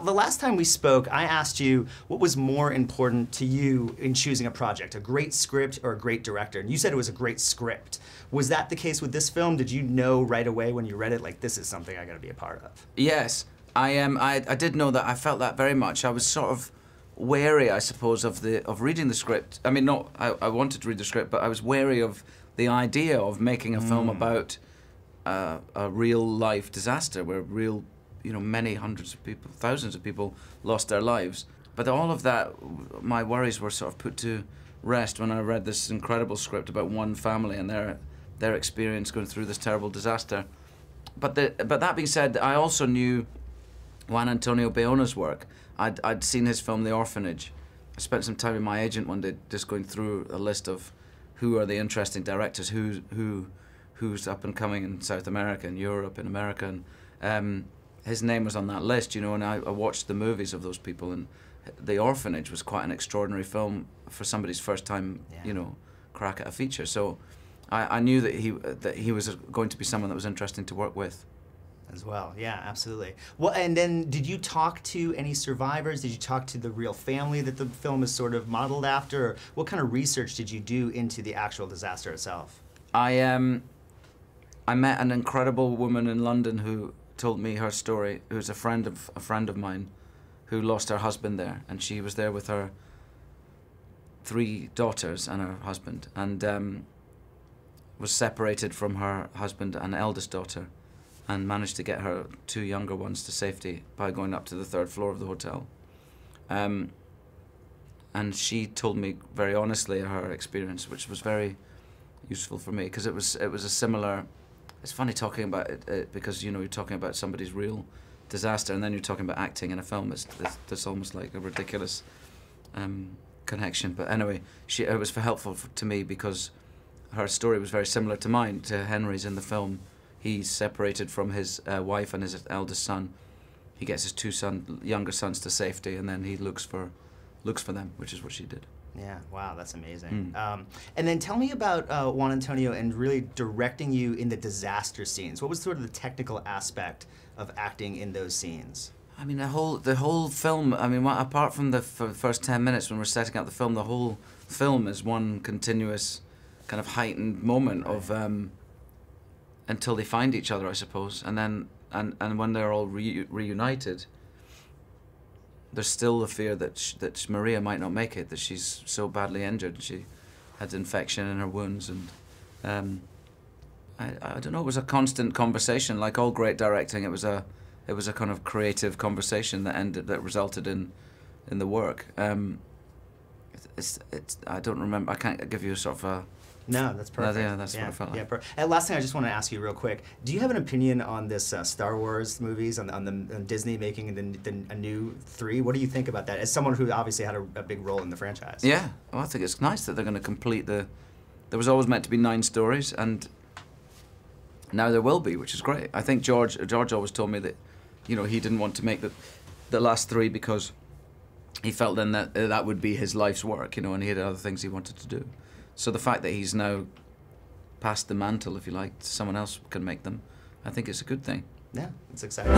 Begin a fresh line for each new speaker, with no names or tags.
the last time we spoke, I asked you what was more important to you in choosing a project, a great script or a great director, and you said it was a great script. Was that the case with this film? Did you know right away when you read it, like, this is something I got to be a part of?
Yes, I did know that. I felt that very much. I was sort of wary, I suppose, of reading the script. I mean, not I wanted to read the script, but I was wary of the idea of making a film about a real life disaster where real, many hundreds of people, thousands of people lost their lives. But all of that, my worries were sort of put to rest when I read this incredible script about one family and their experience going through this terrible disaster. But that being said, I also knew Juan Antonio Bayóna's work. I'd seen his film The Orphanage. I spent some time with my agent one day just going through a list of who are the interesting directors, who's up and coming in South America and Europe and America, and his name was on that list, and I watched the movies of those people, and The Orphanage was quite an extraordinary film for somebody's first time, crack at a feature. So I knew that he was going to be someone that was interesting to work with.
As well, yeah, absolutely. Well, and then did you talk to any survivors? Did you talk to the real family that the film is sort of modeled after? Or what kind of research did you do into the actual disaster itself?
I met an incredible woman in London who told me her story, who's a friend of mine, who lost her husband there, and she was there with her 3 daughters and her husband, and was separated from her husband and eldest daughter, and managed to get her 2 younger ones to safety by going up to the 3rd floor of the hotel. And she told me very honestly her experience, which was very useful for me, because it was a similar. It's funny talking about it because you're talking about somebody's real disaster, and then you're talking about acting in a film. It's almost like a ridiculous connection. But anyway, it was helpful to me because her story was very similar to mine, to Henry's in the film. He's separated from his wife and his eldest son. He gets his 2 younger sons to safety, and then he looks for them, which is what she did.
Yeah, wow, that's amazing. And then tell me about Juan Antonio and really directing you in the disaster scenes. What was sort of the technical aspect of acting in those scenes?
I mean, the whole film, I mean, apart from the first 10 minutes when we're setting up the film, the whole film is one continuous kind of heightened moment of until they find each other, I suppose, and then and when they're all reunited, there's still the fear that Maria might not make it, that she's so badly injured. She had infection in her wounds, and I don't know. It was a constant conversation, like all great directing. It was a kind of creative conversation that resulted in the work. I don't remember. I can't give you a sort of a.
No, that's perfect.
Yeah, that's what I felt like.
Yeah, and last thing I just want to ask you real quick, do you have an opinion on this Star Wars movies, on Disney making a new 3? What do you think about that, as someone who obviously had a big role in the franchise?
Yeah, well, I think it's nice that they're going to complete there was always meant to be 9 stories, and now there will be, which is great. I think George always told me that, he didn't want to make the last 3 because he felt then that would be his life's work, and he had other things he wanted to do. So the fact that he's now passed the mantle, if you like, someone else can make them, I think it's a good thing.
Yeah, it's exciting.